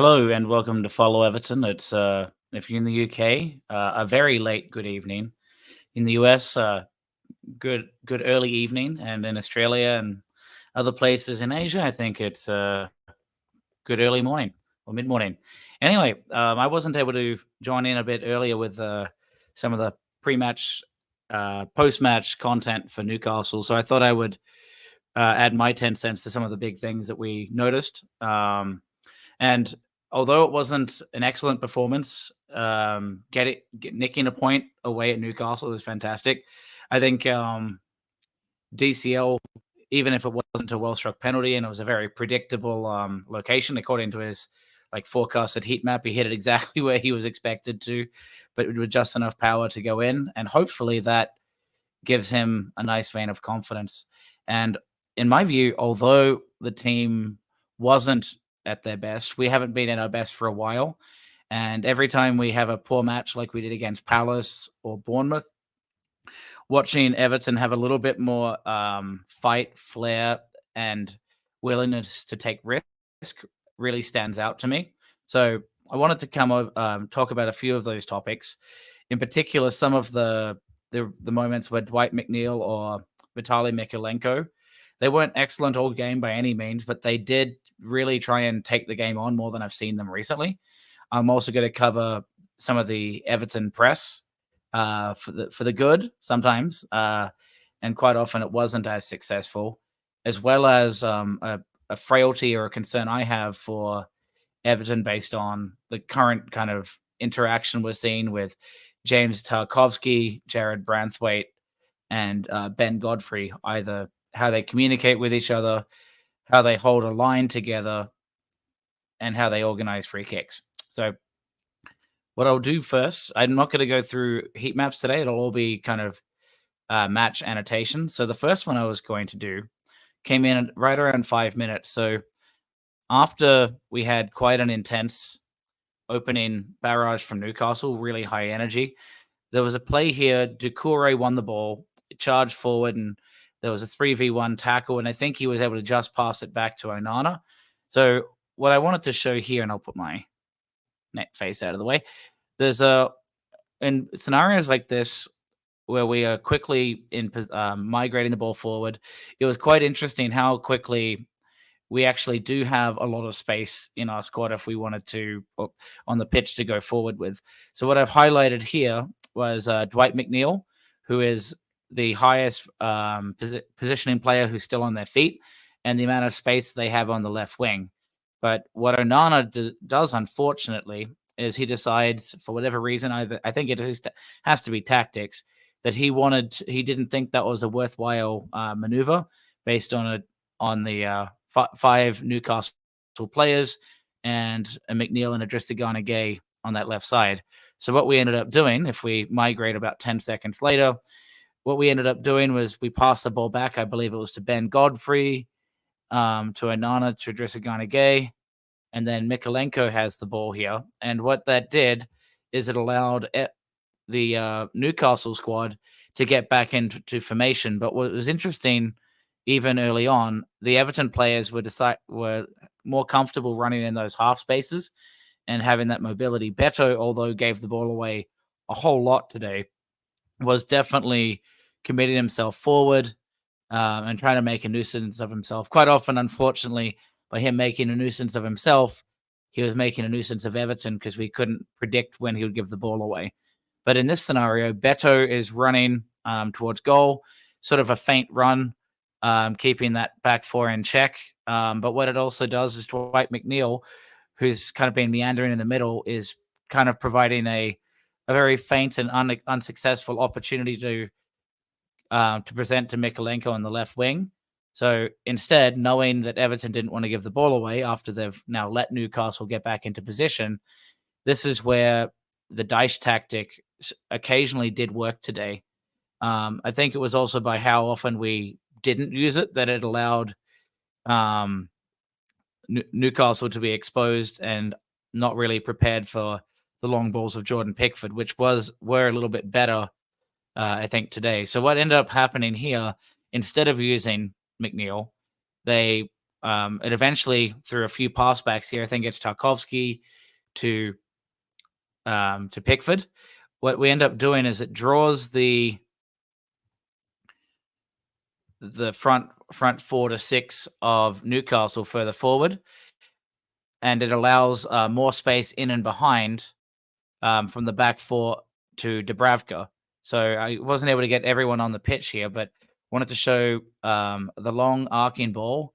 Hello and welcome to Follow Everton. It's if you're in the UK, a very late good evening. In the US, good early evening, and in Australia and other places in Asia, I think it's good early morning or mid morning. Anyway, I wasn't able to join in a bit earlier with some of the pre-match, post-match content for Newcastle, so I thought I would add my 10 cents to some of the big things that we noticed. And although it wasn't an excellent performance, nicking a point away at Newcastle was fantastic. I think DCL, even if it wasn't a well-struck penalty and it was a very predictable location according to his forecasted heat map, he hit it exactly where he was expected to, but with just enough power to go in, and hopefully that gives him a nice vein of confidence. And in my view, although the team wasn't at their best, we haven't been at our best for a while. And every time we have a poor match like we did against Palace or Bournemouth, watching Everton have a little bit more fight, flair, and willingness to take risk really stands out to me. So I wanted to come over, talk about a few of those topics. In particular, some of the moments where Dwight McNeil or Vitaly Mikalenko, they weren't excellent all game by any means, but they did really try and take the game on more than I've seen them recently. I'm also going to cover some of the Everton press for the good sometimes, and quite often it wasn't as successful, as well as a frailty or a concern I have for Everton based on the current kind of interaction we're seeing with James Tarkovsky, Jared Branthwaite, and Ben Godfrey, either how they communicate with each other, how they hold a line together, and how they organize free kicks. So what I'll do first, I'm not going to go through heat maps today. It'll all be kind of match annotation. So the first one I was going to do came in right around 5 minutes. So after we had quite an intense opening barrage from Newcastle, really high energy, there was a play here. Doucouré won the ball, charged forward, and there was a 3v1 tackle, and I think he was able to just pass it back to Onana. So what I wanted to show here, and I'll put my net face out of the way, there's in scenarios like this where we are quickly migrating the ball forward, it was quite interesting how quickly we actually do have a lot of space in our squad if we wanted to on the pitch to go forward with. So what I've highlighted here was Dwight McNeil, who is the highest positioning player who's still on their feet, and the amount of space they have on the left wing. But what Onana does, unfortunately, is he decides, for whatever reason, I think it has to be tactics, that he didn't think that was a worthwhile maneuver based on the 5 Newcastle players and a McNeil and a Gay on that left side. So what we ended up doing, if we migrate about 10 seconds later, what we ended up doing was we passed the ball back. I believe it was to Ben Godfrey, to Onana, to Gay, and then Mikalenko has the ball here. And what that did is it allowed the Newcastle squad to get back into formation. But what was interesting, even early on, the Everton players were more comfortable running in those half spaces and having that mobility. Beto, although gave the ball away a whole lot today, was definitely committing himself forward and trying to make a nuisance of himself. Quite often, unfortunately, by him making a nuisance of himself, he was making a nuisance of Everton because we couldn't predict when he would give the ball away. But in this scenario, Beto is running towards goal, sort of a faint run, keeping that back four in check. But what it also does is Dwight McNeil, who's kind of been meandering in the middle, is kind of providing a very faint and unsuccessful opportunity to present to Mikalenko on the left wing. So instead, knowing that Everton didn't want to give the ball away after they've now let Newcastle get back into position, this is where the Dyche tactic occasionally did work today. I think it was also by how often we didn't use it that it allowed Newcastle to be exposed and not really prepared for the long balls of Jordan Pickford, which were a little bit better, I think, today. So what ended up happening here, instead of using McNeil, they it eventually, through a few passbacks here, I think it's Tarkovsky to Pickford. What we end up doing is it draws the front 4 to 6 of Newcastle further forward, and it allows more space in and behind from the back four to Dubravka. So I wasn't able to get everyone on the pitch here, but wanted to show the long arcing ball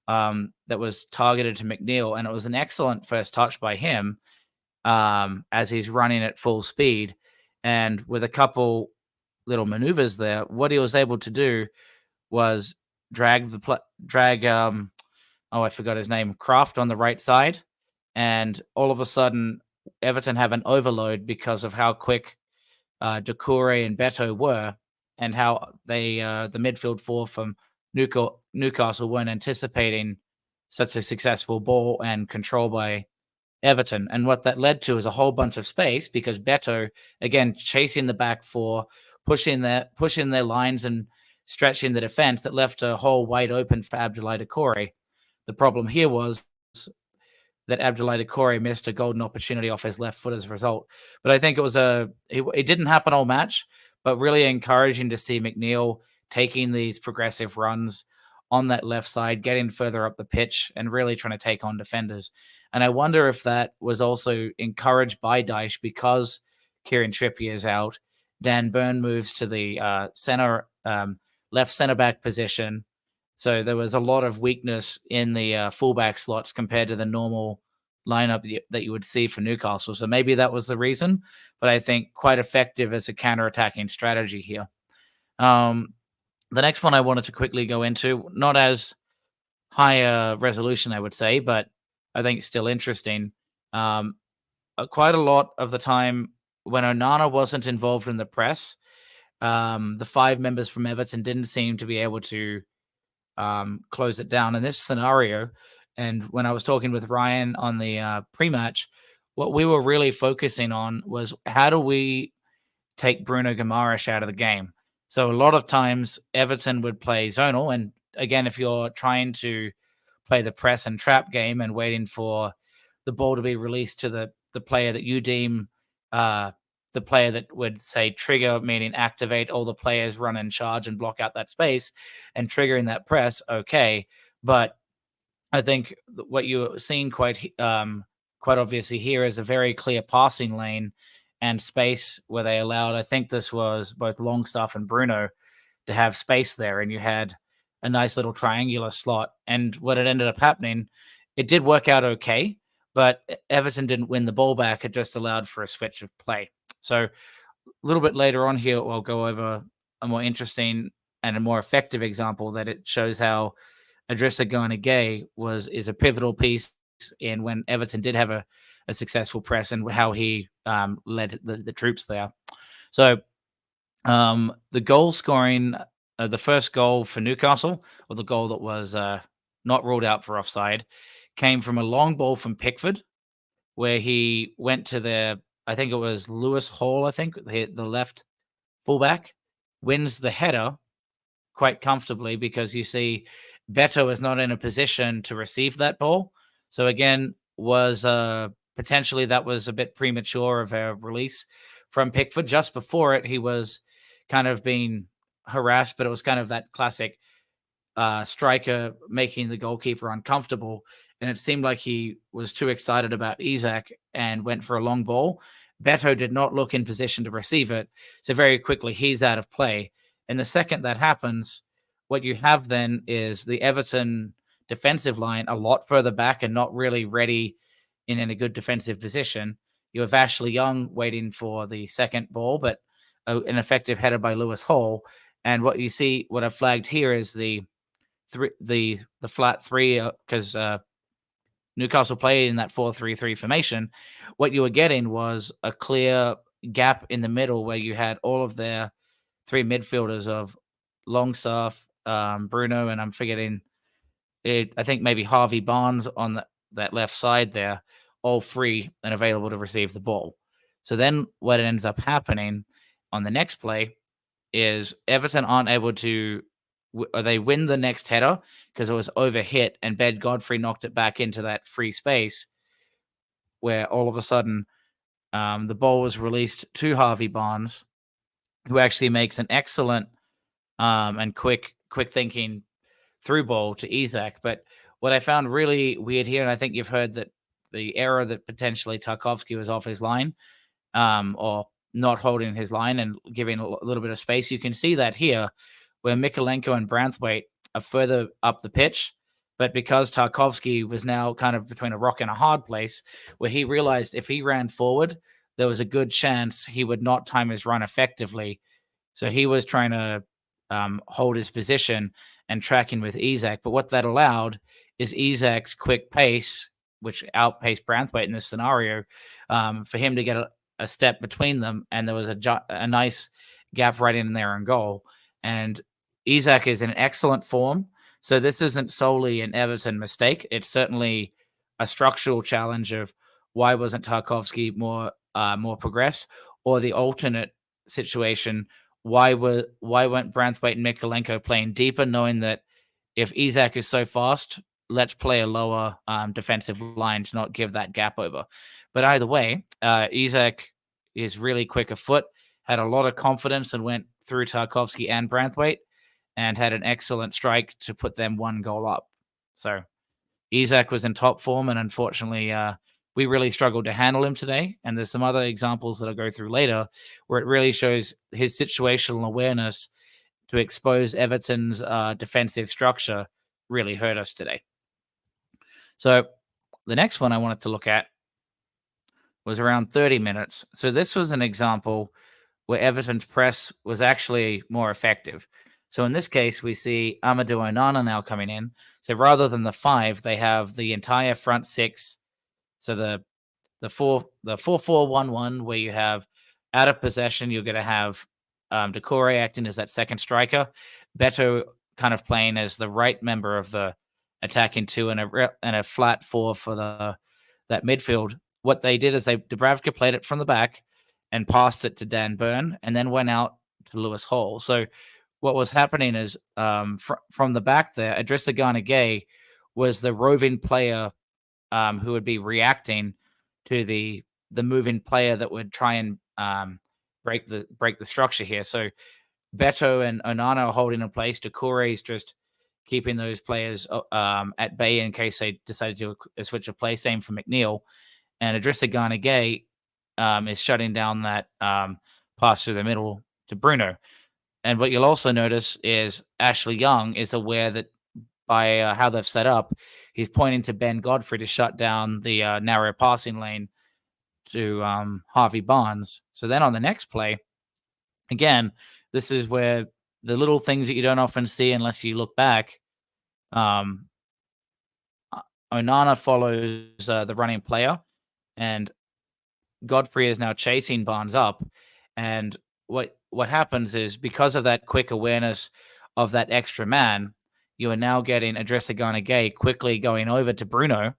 that was targeted to McNeil, and it was an excellent first touch by him as he's running at full speed. And with a couple little maneuvers there, what he was able to do was drag I forgot his name, Kraft on the right side, and all of a sudden Everton have an overload because of how quick Doucouré and Beto were, and how they the midfield four from Newcastle weren't anticipating such a successful ball and control by Everton. And what that led to is a whole bunch of space because Beto, again, chasing the back four, pushing their lines and stretching the defense, that left a hole wide open for Abdoulaye Doucouré. The problem here was that Abdoulaye Doucouré missed a golden opportunity off his left foot as a result. But I think it didn't happen all match, but really encouraging to see McNeil taking these progressive runs on that left side, getting further up the pitch and really trying to take on defenders. And I wonder if that was also encouraged by Dyche because Kieran Trippier is out. Dan Burn moves to the left center back position. So there was a lot of weakness in the fullback slots compared to the normal lineup that you would see for Newcastle. So maybe that was the reason, but I think quite effective as a counter-attacking strategy here. The next one I wanted to quickly go into, not as high a resolution, I would say, but I think still interesting. Quite a lot of the time when Onana wasn't involved in the press, the 5 members from Everton didn't seem to be able to close it down in this scenario. And when I was talking with Ryan on the pre-match, what we were really focusing on was how do we take Bruno Guimaraes out of the game? So a lot of times Everton would play zonal. And again, if you're trying to play the press and trap game and waiting for the ball to be released to the player that you deem the player that would say trigger, meaning activate all the players, run and charge and block out that space and triggering that press, okay. But I think what you're seeing quite obviously here is a very clear passing lane and space where they allowed, I think this was both Longstaff and Bruno, to have space there, and you had a nice little triangular slot. And what it ended up happening, it did work out okay, but Everton didn't win the ball back. It just allowed for a switch of play. So a little bit later on here, we'll go over a more interesting and a more effective example that it shows how Idrissa Gana Gueye is a pivotal piece in when Everton did have a successful press and how he led the troops there. So the goal scoring, the first goal for Newcastle, or the goal that was not ruled out for offside, came from a long ball from Pickford, where he went to I think it was Lewis Hall, the left fullback, wins the header quite comfortably because you see Beto is not in a position to receive that ball. So again, was potentially that was a bit premature of a release from Pickford. Just before it, he was kind of being harassed, but it was kind of that classic striker making the goalkeeper uncomfortable. And it seemed like he was too excited about Isak and went for a long ball. Beto did not look in position to receive it. So very quickly, he's out of play. And the second that happens, what you have then is the Everton defensive line a lot further back and not really ready in a good defensive position. You have Ashley Young waiting for the second ball, but an effective header by Lewis Hall. And what you see, what I've flagged here is the flat three, because Newcastle played in that 4-3-3 formation. What you were getting was a clear gap in the middle where you had all of their 3 midfielders of Longstaff, Bruno, and I'm forgetting it. I think maybe Harvey Barnes on that left side there, all free and available to receive the ball. So then what ends up happening on the next play is Everton aren't able to they win the next header because it was overhit, and Ben Godfrey knocked it back into that free space where all of a sudden the ball was released to Harvey Barnes, who actually makes an excellent and quick thinking through ball to Isak. But what I found really weird here, and I think you've heard that the error that potentially Tarkovsky was off his line, or not holding his line and giving a little bit of space. You can see that here, where Mikolenko and Branthwaite are further up the pitch. But because Tarkovsky was now kind of between a rock and a hard place, where he realized if he ran forward, there was a good chance he would not time his run effectively. So he was trying to hold his position and tracking with Isak. But what that allowed is Isak's quick pace, which outpaced Branthwaite in this scenario, for him to get a step between them. And there was a nice gap right in there in goal. And Isak is in excellent form. So this isn't solely an Everton mistake. It's certainly a structural challenge of why wasn't Tarkovsky more progressed, or the alternate situation, why weren't Branthwaite and Mikolenko playing deeper, knowing that if Isak is so fast, let's play a lower defensive line to not give that gap over. But either way, Isak is really quick of foot, had a lot of confidence and went through Tarkovsky and Branthwaite, and had an excellent strike to put them one goal up. So Isak was in top form, and unfortunately, we really struggled to handle him today. And there's some other examples that I'll go through later where it really shows his situational awareness to expose Everton's defensive structure really hurt us today. So the next one I wanted to look at was around 30 minutes. So this was an example where Everton's press was actually more effective. So in this case, we see Amadou Onana now coming in. So rather than the 5, they have the entire front 6. So the 4-4-1-1, where you have out of possession, you're going to have Doucouré acting as that second striker, Beto kind of playing as the right member of the attacking 2, and a flat 4 for that midfield. What they did is Dubravka played it from the back and passed it to Dan Burn, and then went out to Lewis Hall. So what was happening is from the back there, Idrissa Gana Gueye was the roving player who would be reacting to the moving player that would try and break the structure here. So Beto and Onana are holding in place. Doucouré is just keeping those players at bay in case they decided to do a switch of play. Same for McNeil. And Idrissa Gana Gueye is shutting down that pass through the middle to Bruno. And what you'll also notice is Ashley Young is aware that by how they've set up, he's pointing to Ben Godfrey to shut down the narrow passing lane to Harvey Barnes. So then on the next play, again, this is where the little things that you don't often see unless you look back. Onana follows the running player, and Godfrey is now chasing Barnes up. And what happens is, because of that quick awareness of that extra man, you are now getting Idrissa Gana Gueye quickly going over to Bruno,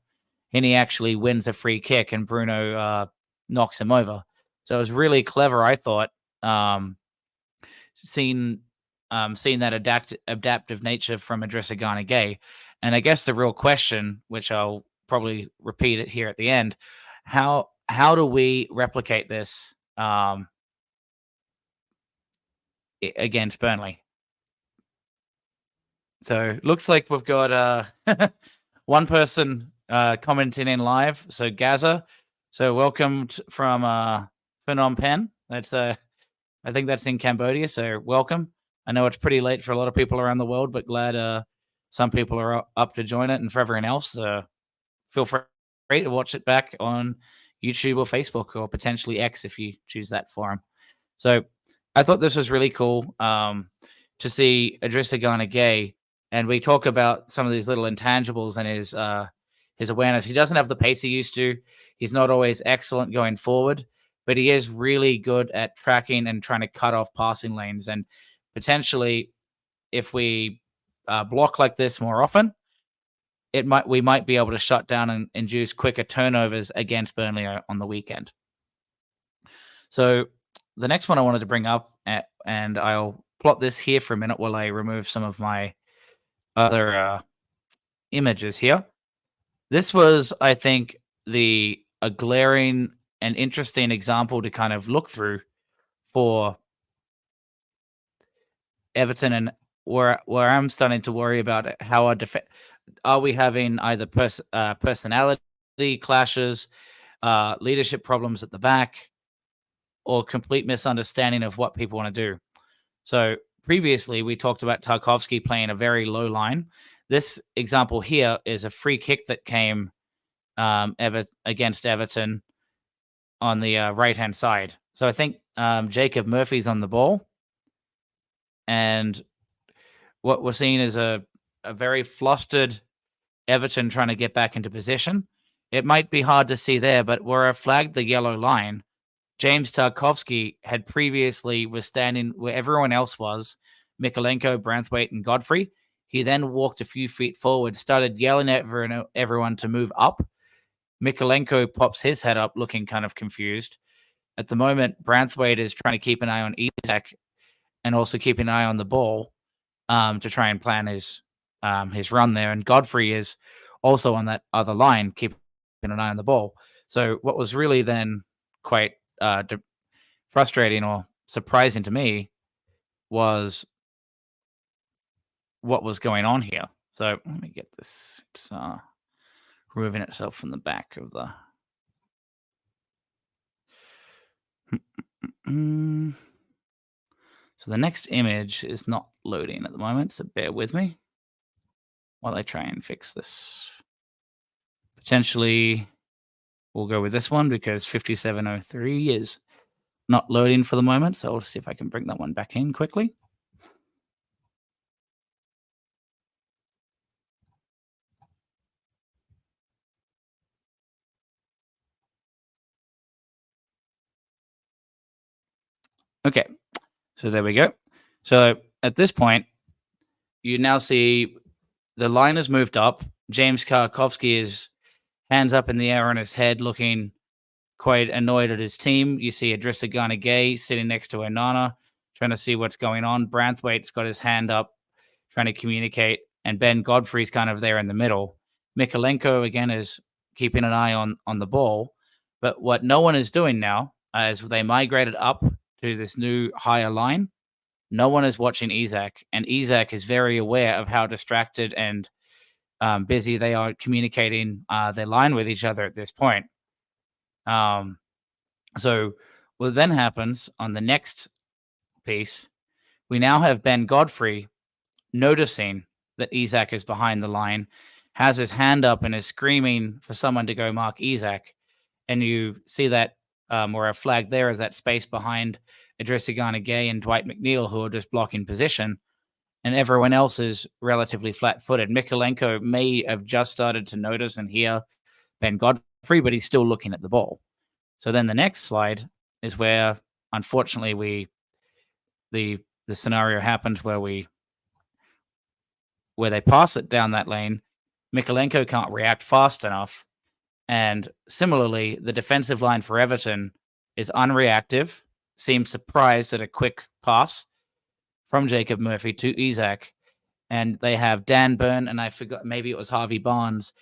and he actually wins a free kick, and Bruno knocks him over. So it was really clever, I thought, seeing that adaptive nature from Idrissa Gana Gueye. And I guess the real question, which I'll probably repeat it here at the end, how do we replicate this against Burnley? So looks like we've got one person commenting in live. So Gaza, so welcome from Phnom Penh. That's I think that's in Cambodia. So welcome. I know it's pretty late for a lot of people around the world, but glad some people are up to join it. And for everyone else, feel free to watch it back on YouTube or Facebook, or potentially X if you choose that forum. So I thought this was really cool to see Idrissa Gana Gueye. And we talk about some of these little intangibles and his awareness. He doesn't have the pace he used to. He's not always excellent going forward, but he is really good at tracking and trying to cut off passing lanes. And potentially, if we block like this more often, we might be able to shut down and induce quicker turnovers against Burnley on the weekend. So the next one I wanted to bring up, and I'll plot this here for a minute while I remove some of my other images here. This was, I think, a glaring and interesting example to kind of look through for Everton, and where I'm starting to worry about it, how our are we having either personality clashes, leadership problems at the back, or complete misunderstanding of what people want to do. So previously, we talked about Tarkovsky playing a very low line. This example here is a free kick that came against Everton on the right hand side. So I think Jacob Murphy's on the ball, and what we're seeing is a very flustered Everton trying to get back into position. It might be hard to see there, but where I flagged the yellow line, James Tarkovsky had previously was standing where everyone else was, Mikalenko, Branthwaite, and Godfrey. He then walked a few feet forward, started yelling at everyone to move up. Mikalenko pops his head up, looking kind of confused. At the moment, Branthwaite is trying to keep an eye on Isaac and also keep an eye on the ball to try and plan his run there. And Godfrey is also on that other line, keeping an eye on the ball. So what was really then quite frustrating or surprising to me was what was going on here. So let me get this. It's removing itself from the back of the. So the next image is not loading at the moment, so bear with me while I try and fix this. Potentially, we'll go with this one because 5703 is not loading for the moment. So I'll see if I can bring that one back in quickly. Okay, so there we go. So at this point, you now see the line has moved up. James Tarkovsky is hands up in the air on his head, looking quite annoyed at his team. You see Idrissa Gana Gay sitting next to Onana, trying to see what's going on. Branthwaite's got his hand up, trying to communicate, and Ben Godfrey's kind of there in the middle. Mikalenko, again, is keeping an eye on the ball. But what no one is doing now, as they migrated up to this new higher line, no one is watching Isaac. And Isaac is very aware of how distracted and busy they are communicating their line with each other at this point. So what then happens on the next piece, we now have Ben Godfrey noticing that Isaac is behind the line, has his hand up and is screaming for someone to go mark Isaac. And you see that where a flag there is that space behind Idrissa Gana Gay and Dwight McNeil, who are just blocking position. And everyone else is relatively flat-footed. Mikalenko may have just started to notice and hear Ben Godfrey, but he's still looking at the ball. So then the next slide is where, unfortunately, the scenario happens where they pass it down that lane. Mikalenko can't react fast enough, and similarly, the defensive line for Everton is unreactive. Seems surprised at a quick pass from Jacob Murphy to Isaac, and they have Dan Burn, and I forgot, maybe it was Harvey Barnes,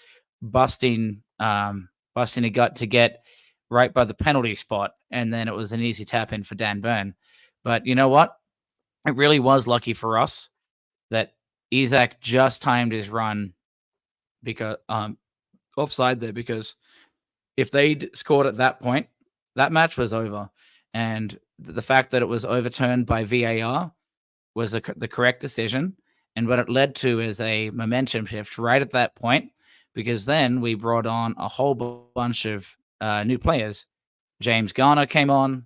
busting a gut to get right by the penalty spot, and then it was an easy tap in for Dan Burn. But you know what? It really was lucky for us that Isaac just timed his run because offside there, because if they'd scored at that point, that match was over. And the fact that it was overturned by VAR was the correct decision. And what it led to is a momentum shift right at that point, because then we brought on a whole bunch of new players. James Garner came on.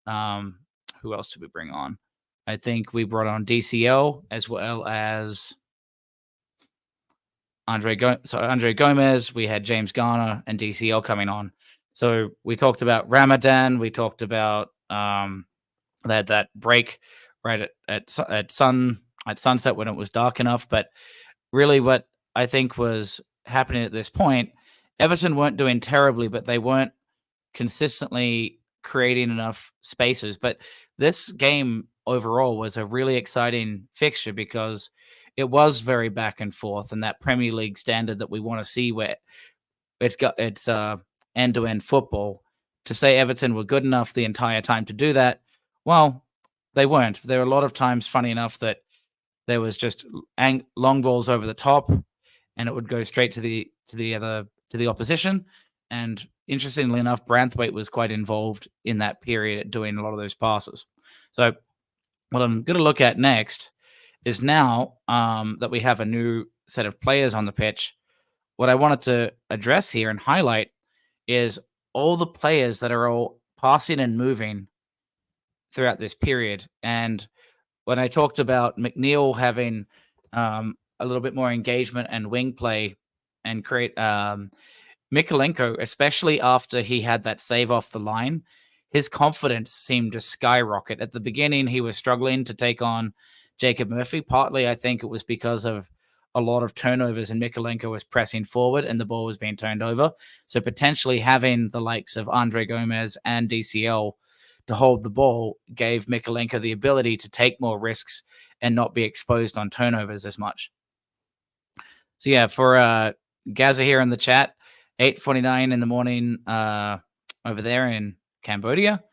Who else did we bring on? I think we brought on DCL as well as Andre Gomez. We had James Garner and DCL coming on. So we talked about Ramadan. We talked about they had that break right at sunset when it was dark enough. But really, what I think was happening at this point, Everton weren't doing terribly, but they weren't consistently creating enough spaces. But this game overall was a really exciting fixture because it was very back and forth, and that Premier League standard that we want to see, where it's end to end football. To say Everton were good enough the entire time to do that, well, they weren't. There were a lot of times, funny enough, that there was just long balls over the top, and it would go straight to the opposition. And interestingly enough, Branthwaite was quite involved in that period at doing a lot of those passes. So what I'm going to look at next is now that we have a new set of players on the pitch. What I wanted to address here and highlight is all the players that are all passing and moving throughout this period. And when I talked about McNeil having a little bit more engagement and wing play and create Mikalenko, especially after he had that save off the line, his confidence seemed to skyrocket. At the beginning, he was struggling to take on Jacob Murphy. Partly, I think it was because of a lot of turnovers and Mikalenko was pressing forward and the ball was being turned over. So potentially having the likes of Andre Gomez and DCL to hold the ball gave Mikalenko the ability to take more risks and not be exposed on turnovers as much. So yeah, for Gaza here in the chat, 8:49 in the morning over there in Cambodia,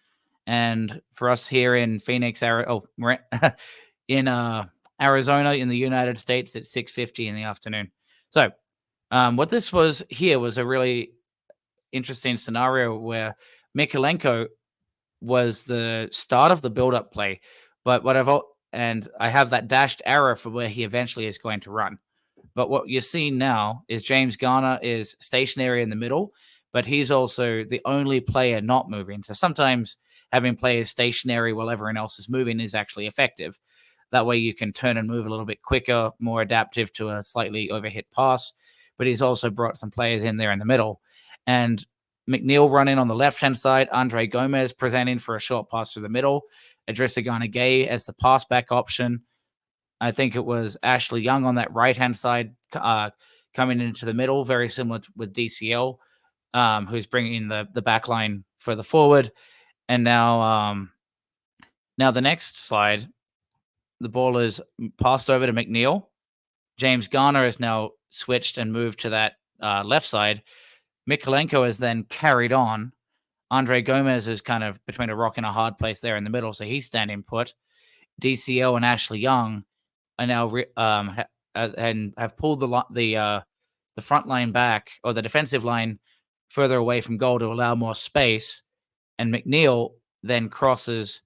and for us here in Phoenix, in Arizona in the United States, it's 6:50 in the afternoon. So what this was here was a really interesting scenario where Mikalenko was the start of the build-up play, but I have that dashed arrow for where he eventually is going to run. But what you're seeing now is James Garner is stationary in the middle, but he's also the only player not moving. So sometimes having players stationary while everyone else is moving is actually effective. That way you can turn and move a little bit quicker, more adaptive to a slightly overhit pass. But he's also brought some players in there in the middle. And McNeil running on the left-hand side, Andre Gomez presenting for a short pass through the middle, Idrissa Gana Gueye as the pass-back option. I think it was Ashley Young on that right-hand side coming into the middle, very similar with DCL, who's bringing the back line further forward. And now the next slide, the ball is passed over to McNeil. James Garner is now switched and moved to that left side. Mikalenko is then carried on. Andre Gomez is kind of between a rock and a hard place there in the middle, so he's standing put. DCL and Ashley Young are now and have pulled the front line back, or the defensive line further away from goal to allow more space. And McNeil then crosses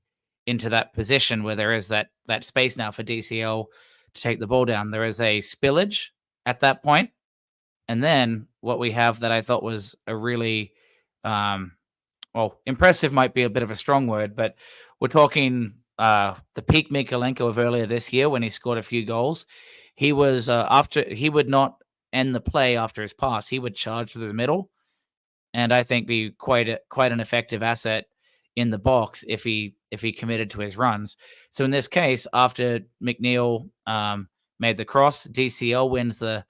into that position where there is that space now for DCL to take the ball down. There is a spillage at that point. And then what we have that I thought was a really, impressive might be a bit of a strong word, but we're talking the peak Mikalenko of earlier this year when he scored a few goals. He was he would not end the play after his pass. He would charge through the middle, and I think be quite an effective asset in the box if he committed to his runs. So in this case, after McNeil made the cross, DCL wins the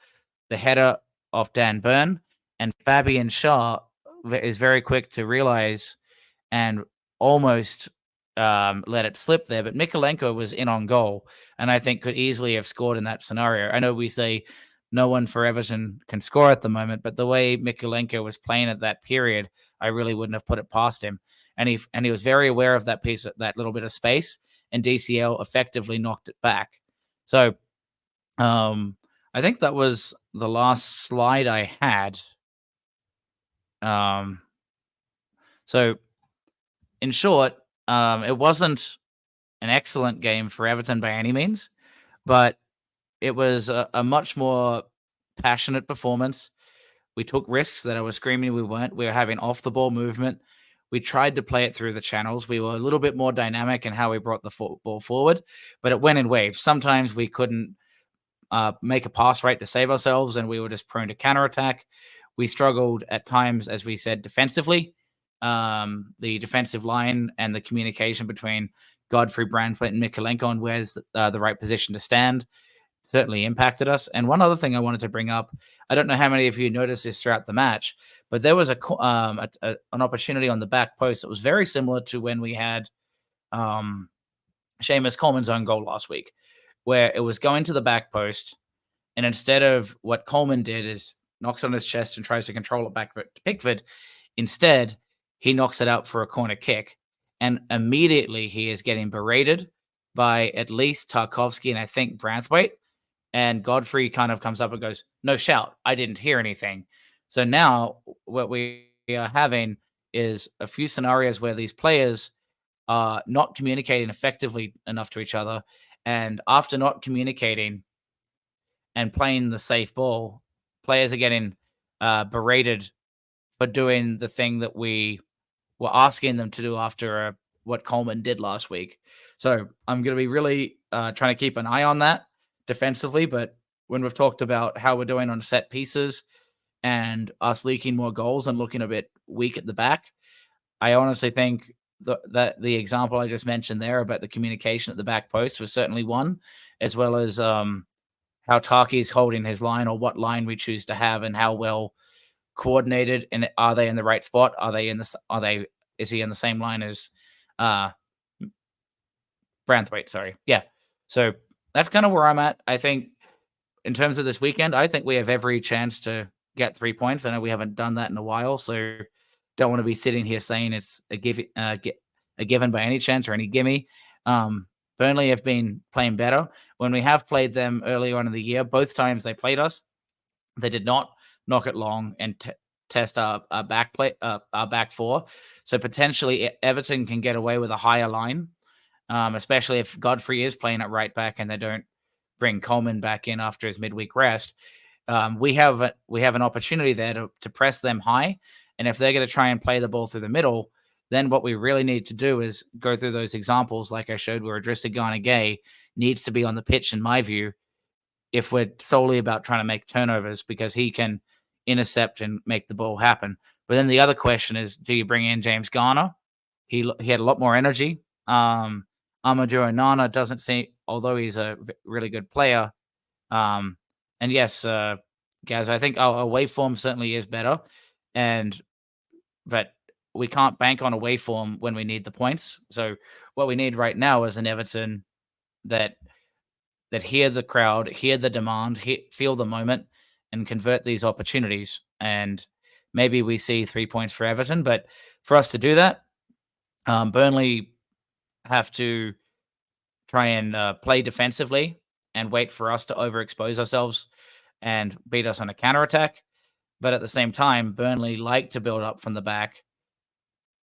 header off Dan Burn, and Fabian Shaw is very quick to realize and almost let it slip there. But Mikalenko was in on goal, and I think could easily have scored in that scenario. I know we say no one for Everton can score at the moment, but the way Mikalenko was playing at that period, I really wouldn't have put it past him. And he was very aware of that that little bit of space, and DCL effectively knocked it back. So I think that was the last slide I had. So in short, it wasn't an excellent game for Everton by any means, but it was a much more passionate performance. We took risks that I was screaming we weren't. We were having off the ball movement. We tried to play it through the channels. We were a little bit more dynamic in how we brought the ball forward, but it went in waves. Sometimes we couldn't make a pass right to save ourselves, and we were just prone to counterattack. We struggled at times, as we said, defensively. The defensive line and the communication between Godfrey, Branthwaite, and Mikalenko on where's the right position to stand certainly impacted us. And one other thing I wanted to bring up, I don't know how many of you noticed this throughout the match, but there was an opportunity on the back post that was very similar to when we had Seamus Coleman's own goal last week, where it was going to the back post, and instead of what Coleman did is knocks on his chest and tries to control it back to Pickford, instead he knocks it out for a corner kick, and immediately he is getting berated by at least Tarkovsky and I think Branthwaite, and Godfrey kind of comes up and goes, "No shout, I didn't hear anything." So now what we are having is a few scenarios where these players are not communicating effectively enough to each other, and after not communicating and playing the safe ball, players are getting berated for doing the thing that we were asking them to do after what Coleman did last week. So I'm going to be really trying to keep an eye on that defensively. But when we've talked about how we're doing on set pieces and us leaking more goals and looking a bit weak at the back, I honestly think that the example I just mentioned there about the communication at the back post was certainly one, as well as how Tarky's holding his line or what line we choose to have and how well coordinated and are they in the right spot? Is he in the same line as Branthwaite? Sorry. Yeah. So that's kind of where I'm at. I think in terms of this weekend, I think we have every chance to get 3 points. I know we haven't done that in a while, so don't want to be sitting here saying it's a given by any chance or any gimme. Burnley have been playing better. When we have played them earlier on in the year, both times they played us, they did not knock it long and test our back four. So potentially Everton can get away with a higher line, especially if Godfrey is playing at right back and they don't bring Coleman back in after his midweek rest. We have an opportunity there to press them high, and if they're going to try and play the ball through the middle, then what we really need to do is go through those examples like I showed where Idrissa Gana Gueye needs to be on the pitch, in my view, if we're solely about trying to make turnovers, because he can intercept and make the ball happen. But then the other question is, do you bring in James Garner? He had a lot more energy. Amadou Onana doesn't seem, although he's a really good player. And yes, Gaz, I think our away form certainly is better, but we can't bank on away form when we need the points. So what we need right now is an Everton that hear the crowd, hear the demand, feel the moment, and convert these opportunities. And maybe we see 3 points for Everton. But for us to do that, Burnley have to try and play defensively and wait for us to overexpose ourselves and beat us on a counterattack. But at the same time, Burnley like to build up from the back.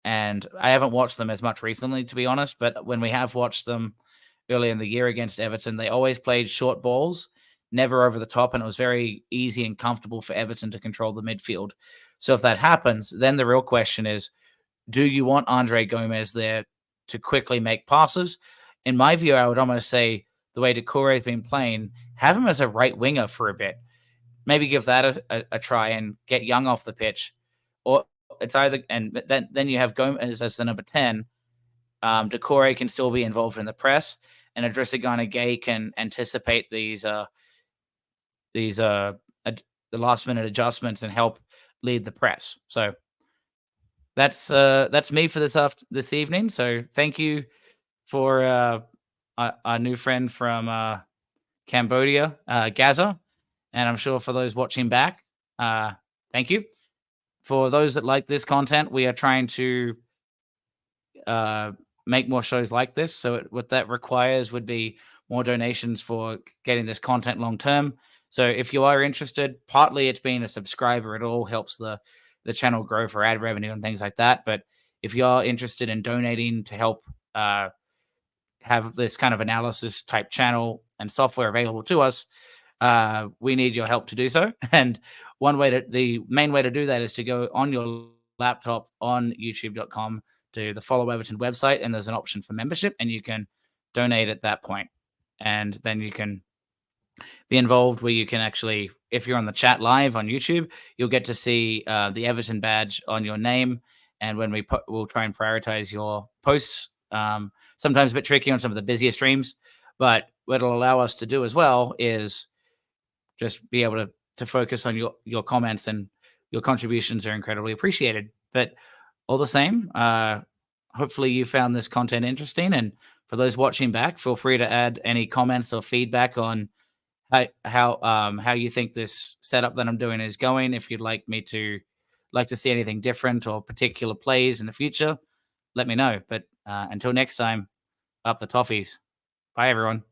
And I haven't watched them as much recently, to be honest. But when we have watched them early in the year against Everton, they always played short balls, never over the top, and it was very easy and comfortable for Everton to control the midfield. So if that happens, then the real question is, do you want Andre Gomez there to quickly make passes? In my view, I would almost say the way Doucouré has been playing, have him as a right winger for a bit. Maybe give that a try and get Young off the pitch. Or it's either, and then you have Gomez as the number 10. Doucouré can still be involved in the press, and Idrissa Gana Gueye can anticipate the last minute adjustments and help lead the press. So that's me for this evening. So thank you for our new friend from Cambodia, Gaza, and I'm sure for those watching back, thank you. For those that like this content, we are trying to make more shows like this. So what that requires would be more donations for getting this content long term. So if you are interested, partly it's being a subscriber. It all helps the channel grow for ad revenue and things like that. But if you are interested in donating to help have this kind of analysis type channel and software available to us, we need your help to do so. And the main way to do that is to go on your laptop on youtube.com to the Follow Everton website, and there's an option for membership, and you can donate at that point. And then you can be involved where you can actually, if you're on the chat live on YouTube, you'll get to see the Everton badge on your name. And when we'll try and prioritize your posts, sometimes a bit tricky on some of the busier streams, but what it'll allow us to do as well is just be able to focus on your comments, and your contributions are incredibly appreciated. But all the same, hopefully you found this content interesting. And for those watching back, feel free to add any comments or feedback on how you think this setup that I'm doing is going. If you'd like to see anything different or particular plays in the future, let me know. But until next time, up the toffees. Bye, everyone.